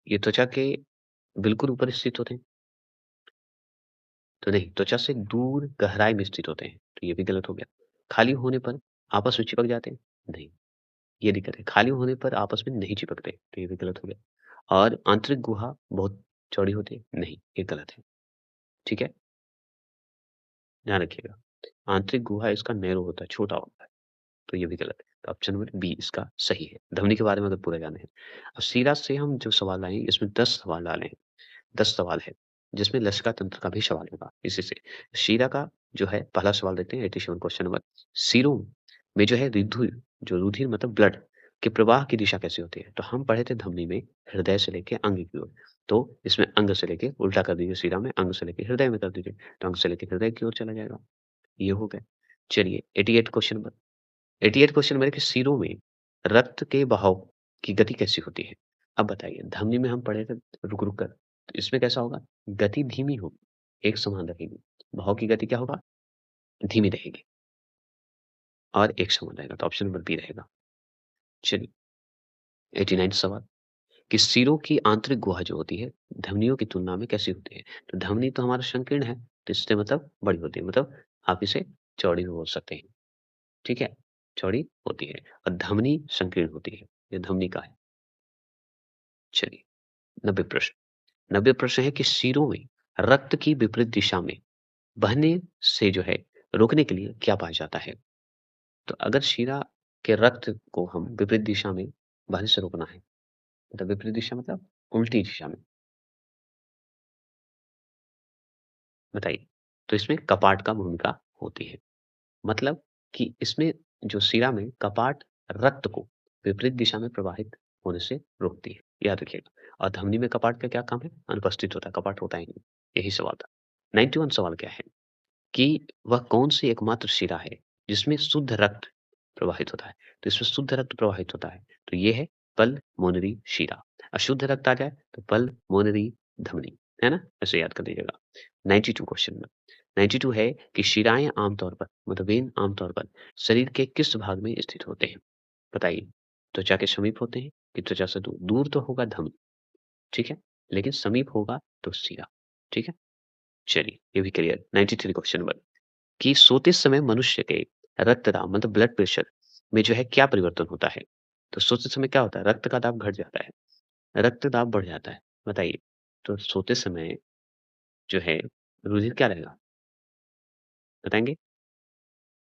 ये त्वचा के बिल्कुल ऊपर स्थित होते हैं, तो नहीं, त्वचा से दूर गहराई में स्थित होते हैं, तो ये भी गलत हो गया। खाली होने पर आपस में चिपक जाते हैं, नहीं, ये दिक्कत है। खाली होने पर आपस में नहीं चिपकते, तो ये भी गलत हो गया। और आंतरिक गुहा बहुत चौड़ी होती है, नहीं, ये गलत है, ठीक है? ध्यान रखिएगा। आंतरिक गुहा इसका नैरो होता है, छोटा होता है, तो ये भी गलत है। तो ऑप्शन नंबर बी इसका सही है। ध्वनि के बारे में अगर पूरा जाने हैं। अब सीरा से हम जो सवाल लाए हैं, इसमें 10 सवाल डाले हैं। 10 सवाल है, जिसमें लसिका तंत्र का भी सवाल होगा इसी से। शीरा का जो है पहला सवाल देखते हैं 87 क्वेश्चन नंबर। सिरों में जो है जो रुधिर मतलब ब्लड के प्रवाह की दिशा कैसी होती है? तो हम पढ़े थे धमनी में हृदय से लेके अंग की ओर। तो इसमें अंग से लेके उल्टा कर दीजिए सिरा में, अंग से लेके हृदय में कर दीजिए। तो अंग से लेके हृदय की ओर चला जाएगा। ये हो गया। चलिए 88 क्वेश्चन नंबर 88 क्वेश्चन नंबर है कि सिरों में रक्त के बहाव की गति कैसी होती है? अब बताइए धमनी में हम पढ़े थे रुक-रुक कर, तो इसमें कैसा होगा? गति धीमी होगी, एक समान रहेगी। बहाव की गति क्या होगा? धीमी रहेगी और एक समान रहेगा, तो ऑप्शन नंबर बी रहेगा। चलिए 89 सवाल कि सिरों की आंतरिक गुहा जो होती है, धमनियों की तुलना में कैसी होती है? तो धमनी तो हमारा संकीर्ण है, तो इससे मतलब बड़ी होती है, मतलब आप इसे चौड़ी भी बोल सकते हैं, ठीक है? चौड़ी होती है और धमनी संकीर्ण होती है, ये धमनी का है। चलिए 90 प्रश्न 90 प्रश्न है कि सिरों में रक्त की विपरीत दिशा में बहने से जो है रोकने के लिए क्या पाया जाता है? तो अगर शिरा के रक्त को हम विपरीत दिशा में बहने से रोकना है, मतलब विपरीत दिशा मतलब उल्टी दिशा में, बताइए। तो इसमें कपाट का भूमिका होती है। मतलब कि इसमें जो शिरा में कपाट रक्त को विपरीत दिशा में प्रवाहित होने से रोकती है, याद रखिएगा। और धमनी में कपाट का क्या काम है? अनुपस्थित होता है, कपाट होता ही नहीं। यही सवाल था। 91 सवाल क्या है? कि वह कौन-सी एकमात्र शिरा है, जिसमें शुद्ध रक्त प्रवाहित होता है? तो इसमें शुद्ध रक्त प्रवाहित होता है, तो ये है पल्मोनरी शिरा। अशुद्ध रक्त आ जाए, तो पल्मोनरी धमनी, है ना? ऐसे याद कर लीजिएगा। 92 क्वेश्चन में 92 है कि शिराएँ आमतौर पर मतलब वेन आमतौर पर शरीर के किस भाग में स्थित होते हैं? बताइए। त्वचा के समीप होते हैं कि त्वचा से दूर? दूर तो होगा धमनी, ठीक है? लेकिन समीप होगा तो शिरा, ठीक है? चलिए, ये भी क्लियर। 93 क्वेश्चन नंबर कि सोते समय मनुष्य के रक्तदाब मतलब ब्लड प्रेशर में जो है क्या परिवर्तन होता है? तो सोते समय क्या होता है? रक्त का दाब घट जाता है, रक्तदाब बढ़ जाता है। बताइए, तो सोते समय जो है रुधिर क्या रहेगा? बताएँगे?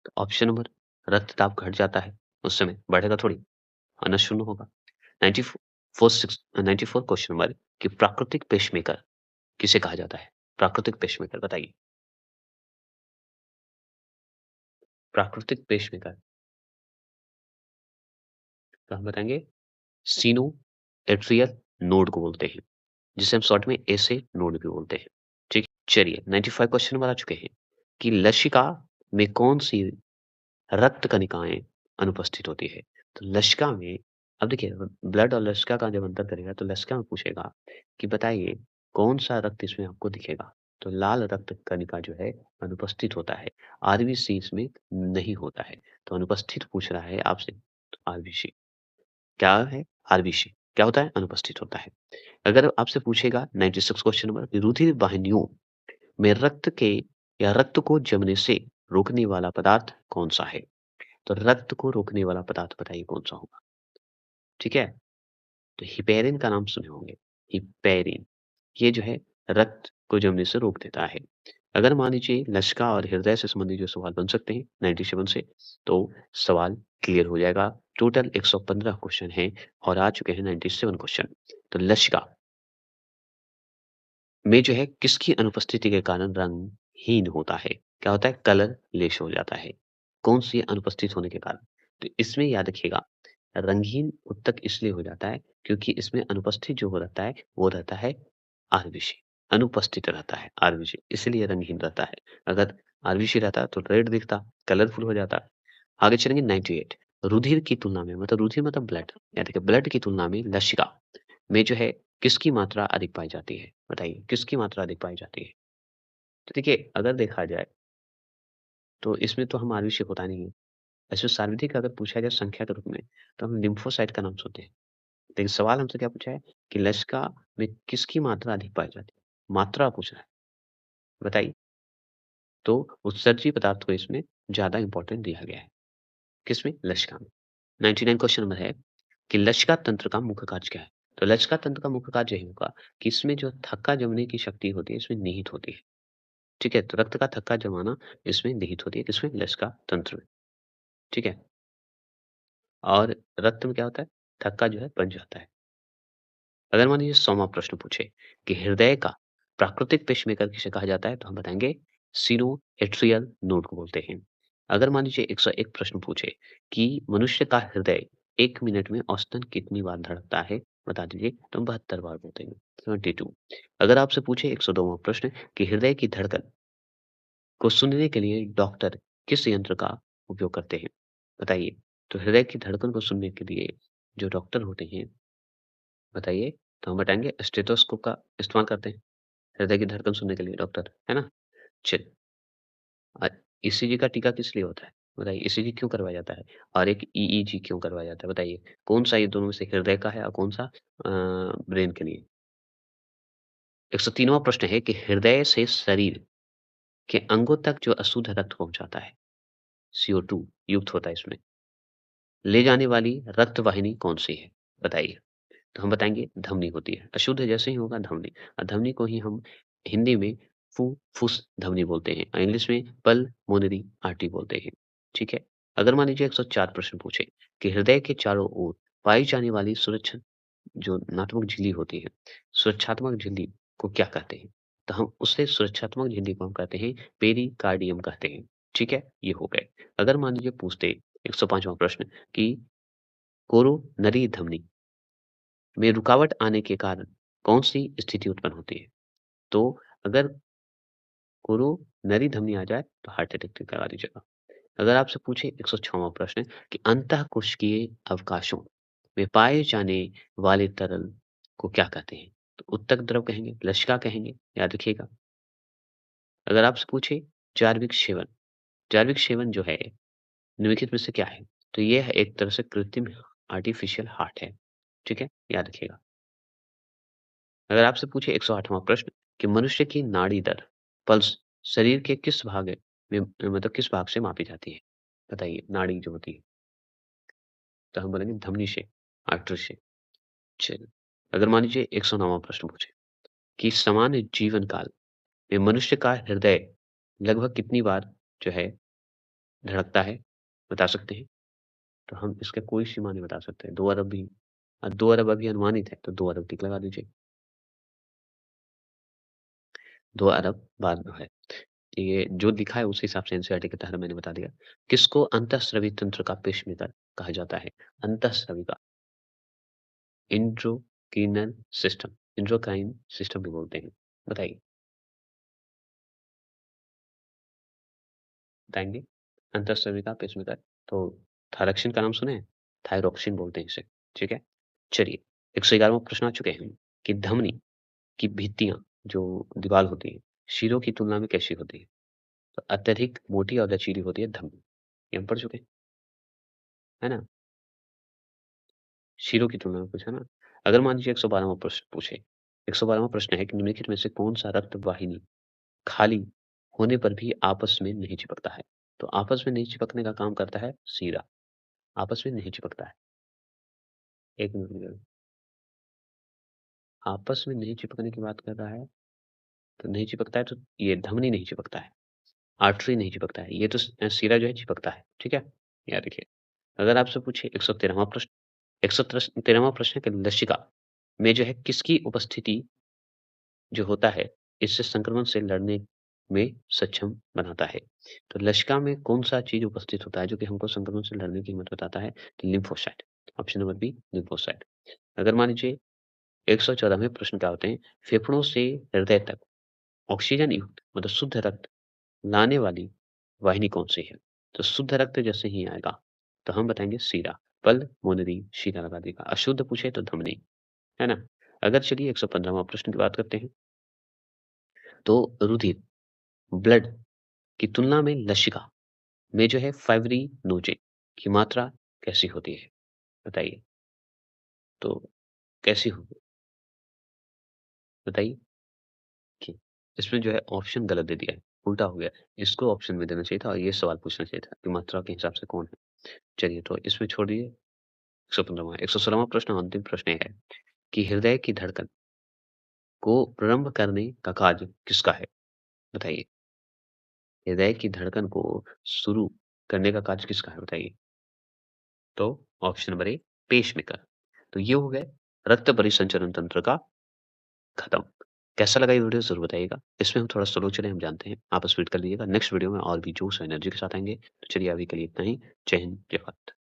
तो ऑप्शन नंबर रक्तदाब घट जाता है, उस समय बढ़ेगा थोड़ी, आना शून्य होगा। 94 क्वेश्चन नंबर कि प्राकृतिक पेसमेकर किसे कहा जाता है? प्राकृतिक पेसमेकर बताइए। प्राकृतिक पेसमेकर तो हम बताएँगे सीनो एट्रियल नोड को बोलते हैं, जिसे हम शॉर्ट में एसए नोड भी बोलते हैं। ठीक, चलिए 95 क्वेश्चन नंबर आ चुके हैं कि लसिका में कौन-सी रक्त कणिकाएँ अनुपस्थित होती है? तो लसिका में अब देखिए ब्लड और लसिका का जब अंतर करेगा तो लसिका में पूछेगा कि बताइए कौन-सा रक्त इसमें आपको दिखेगा? तो लाल रक्त कणिका जो है अनुपस्थित होता है, आरबीसी इसमें नहीं होता है। तो अनुपस्थित पूछ रहा है आपसे तो आरबीसी क्या है? आरबीसी क्या होता है? अनुपस्थित होता है। अगर आपसे पूछेगा 96 क्वेश्चन नंबर रुधिर वाहिनियों में रक्त के या रक्त को जमने से रोकने वाला पदार्थ कौन-सा है? तो रक्त को रोकने वाला पदार्थ बताइए कौन-सा होगा? ठीक है? तो हिपेरिन का नाम सुने होंगे, हिपेरिन। ये जो है रक्त को जमने से रोक देता है। अगर मान लीजिए लसिका और हृदय से संबंधित जो सवाल बन सकते हैं 97 से, तो सवाल क्लियर हो जाएगा। टोटल 115 क्वेश्चन हैं और आ चुके हैं 97 क्वेश्चन। तो लसिका में जो है किसकी अनुपस्थिति के कारण रंगहीन होता है? क्या होता है? कलरलेस हो जाता है। कौन-सी अनुपस्थित होने के कारण? तो इसमें याद रखिएगा, रंगहीन उत्तक इसलिए हो जाता है क्योंकि इसमें अनुपस्थित जो हो रहता है, वो रहता है आरबीसी, अनुपस्थित रहता है आरबीसी, इसलिए रंगहीन रहता है। अगर आरबीसी रहता तो रेड दिखता, कलरफुल हो जाता। आगे चलेंगे 98 रुधिर की तुलना में मतलब रुधिर मतलब ब्लड, याद रखिए ब्लड की तुलना में लसिका में जो है किसकी मात्रा अधिक पाई जाती है? बताइए किसकी मात्रा अधिक पाई जाती है? तो देखिए अगर देखा जाए तो इसमें तो हम आरबीसी होता नहीं है। ऐसे सार्वधिक अगर पूछा जाए संख्या के रूप में तो हम लिम्फोसाइट का नाम सुनते हैं। लेकिन सवाल हमसे क्या पूछा है कि लसिका में किसकी मात्रा अधिक पाई जाती है? मात्रा पूछ रहा है, बताइए। तो उत्सर्जी पदार्थ को इसमें ज़्यादा इम्पोर्टेंट दिया गया है। किसमें? लसिका में। 99 क्वेश्चन नंबर है कि लसिका तंत्र का मुख्य कार्य क्या है? तो लसिका तंत्र का मुख्य कार्य यही होगा कि इसमें जो थक्का जमने की शक्ति होती है, इसमें निहित होती है। ठीक है? तो रक्त का थक्का जमाना इसमें निहित होती है, किसमें? लसिका तंत्र में। ठीक है? और रक्त में क्या होता है? थक्का जो है बन जाता है। अगर मान लीजिए 100वाँ प्रश्न पूछे कि हृदय का प्राकृतिक पेसमेकर किसे कहा जाता है? तो हम बताएँगे सिनो-एट्रियल नोड को बोलते हैं। अगर मान लीजिए 101 प्रश्न पूछे कि मनुष्य का हृदय 1 मिनट में औसतन कितनी बार धड़कता है? बता दीजिए, तो हम 72 बार बोल देंगे, 72। अगर आपसे पूछे 102वाँ प्रश्न कि हृदय की धड़कन को सुनने के लिए डॉक्टर किस यंत्र का उपयोग करते हैं? बताइए। तो हृदय की धड़कन को सुनने के लिए जो डॉक्टर होते हैं बताइए, तो हम बताएँगे स्टेथोस्कोप का इस्तेमाल करते हैं, हृदय की धड़कन सुनने के लिए डॉक्टर, है ना? चलिए अ, ईसीजी का टीका किस लिए होता है? बताइए, ईसीजी क्यों करवाया जाता है? और एक ईईजी क्यों करवाया जाता है? बताइए, कौन-सा ये दोनों में से हृदय का है और कौन-सा ब्रेन के लिए? 103वां प्रश्न है कि हृदय से शरीर के अंगों तक जो अशुद्ध रक्त पहुँचाता है, CO2 युक्त होता है इसमें, ले जाने वाली रक्त वाहिनी कौन-सी है? बताइए। तो हम बताएँगे धमनी होती है। अशुद्ध जैसे ही होगा धमनी और धमनी को ही हम हिंदी में फुफ्फुस धमनी बोलते हैं और इंग्लिश में पल्मोनरी आर्टरी बोलते हैं। ठीक है? अगर मान लीजिए 104 प्रश्न पूछे कि हृदय के चारों ओर पाई जाने वाली सुरक्षा जो नात्मक झिल्ली होती है, सुरक्षात्मक झिल्ली को क्या कहते हैं? तो हम उससे सुरक्षात्मक झिल्ली को हम कहते हैं पेरिकार्डियम कहते हैं। ठीक है? ये हो गए। अगर मान लीजिए पूछते 105वां प्रश्न कि कोरोनरी धमनी में रुकावट आने के कारण कौन-सी स्थिति उत्पन्न होती है? तो अगर कोरोनरी धमनी आ जाए तो हार्ट अटैक की करवा दीजिएगा। अगर आपसे पूछे 106वां प्रश्न कि अंतःकोशिकीय अवकाशों में पाए जाने वाले तरल को क्या कहते हैं? तो उत्तक द्रव कहेंगे, लसिका कहेंगे, याद रखिएगा। अगर आपसे पूछे जार्विक शेवन जो है निम्नलिखित में से क्या है? तो ये है एक तरह से कृत्रिम आर्टिफिशियल हार्ट है। ठीक है? याद रखिएगा। अगर आपसे पूछे 108वां प्रश्न कि मनुष्य की नाड़ी दर, पल्स शरीर के किस भाग में मतलब किस भाग से मापी जाती है? बताइए नाड़ी जो होती है, तो हम बोलेंगे धमनी से, आर्टरी से। चलिए, अगर मान लीजिए 109वाँ प्रश्न पूछे कि सामान्य जीवन काल में मनुष्य का हृदय लगभग कितनी बार जो है धड़कता है, बता सकते हैं? तो हम इसका कोई सीमा नहीं बता सकते। 2 अरब भी 2 अरब अभी अनुमानित है, तो 2 अरब टिक लगा दीजिए। 2 अरब बाद में है। ये जो लिखा है उस हिसाब से एनसीईआरटी के तहत मैंने बता दिया। किसको अंतःस्रावी तंत्र का पेसमेकर कहा जाता है? अंतःस्रावी का इंट्रोक्रीनल सिस्टम, इंट्रोक्राइन सिस्टम भी बोलते हैं। बताइए, बताएँगे? अंतःस्रावी का पेसमेकर तो थायरॉक्सिन का नाम सुने हैं? थायरॉक्सिन बोलते हैं इसे, ठीक है? चलिए, 111वां प्रश्न आ चुके हैं कि धमनी की भित्तियाँ जो दीवार होती है, शिरों की तुलना में कैसी होती है? तो अत्यधिक मोटी और लचीली होती है धमनी। ये हम पढ़ चुके हैं, है ना? शिरों की तुलना में पूछा ना। अगर मान लीजिए 112वां प्रश्न पूछे, 112वां प्रश्न है कि निम्नलिखित में से कौन-सा रक्त वाहिनी खाली होने पर भी आपस में नहीं चिपकता है? तो आपस में नहीं चिपकने का काम करता है सीरा, आपस में नहीं चिपकता है। 1 मिनट रुकिए, आपस में नहीं चिपकने की बात कर रहा है, तो नहीं चिपकता है तो ये धमनी नहीं चिपकता है, आर्टरी नहीं चिपकता है, ये तो सीरा जो है चिपकता है, ठीक है? यहाँ देखिए, अगर आपसे पूछे 113वां प्रश्न, 113वां प्रश्न है कि लसिका में जो है किसकी उपस्थिति जो होता है, इससे संक्रमण से लड़ने में सक्षम बनाता है। तो लसिका में कौन-सा चीज़ उपस्थित होता है जो कि हमको संक्रमण से लड़ने की हिम्मत बताता है? तो lymphocyte, option number B lymphocyte. अगर मान लीजिए 114वें प्रश्न क्या होते हैं? फेफड़ों से हृदय तक ऑक्सीजन युक्त मतलब शुद्ध रक्त लाने वाली वाहिनी कौन-सी है? तो शुद्ध रक्त जैसे ही आएगा, तो हम बताएँगे सीरा, पल्मोनरी सीरा लगा देगा। अशुद्ध पूछे तो धमनी, है ना? अगर चलिए 115वां प्रश्न की बात करते हैं, तो रुधिर, ब्लड की तुलना में लसिका में जो है फाइब्रिनोजेन की मात्रा कैसी होती है? बताइए, तो कैसी होगी? बताइए कि इसमें जो है ऑप्शन गलत दे दिया है, उल्टा हो गया। इसको ऑप्शन में देना चाहिए था और ये सवाल पूछना चाहिए था कि मात्रा के हिसाब से कौन है? चलिए तो इसमें छोड़ दीजिए 115वां 116वां प्रश्न अंतिम प्रश्न ये है कि हृदय की धड़कन को प्रारंभ करने का कार्य किसका है? बताइए। हृदय की धड़कन को शुरू करने का कार्य किसका है बताइए? तो ऑप्शन नंबर ए पेसमेकर। तो ये हो गए रक्त परिसंचरण तंत्र का खत्म। कैसा लगा ये वीडियो ज़रूर बताइएगा। इसमें हम थोड़ा स्लो चले हम जानते हैं। आप स्पीड कर लीजिएगा। नेक्स्ट वीडियो में और भी जोश और एनर्जी के साथ आएँगे। तो चलिए अभी के लिए इतना ही। जय हिंद, जय भारत।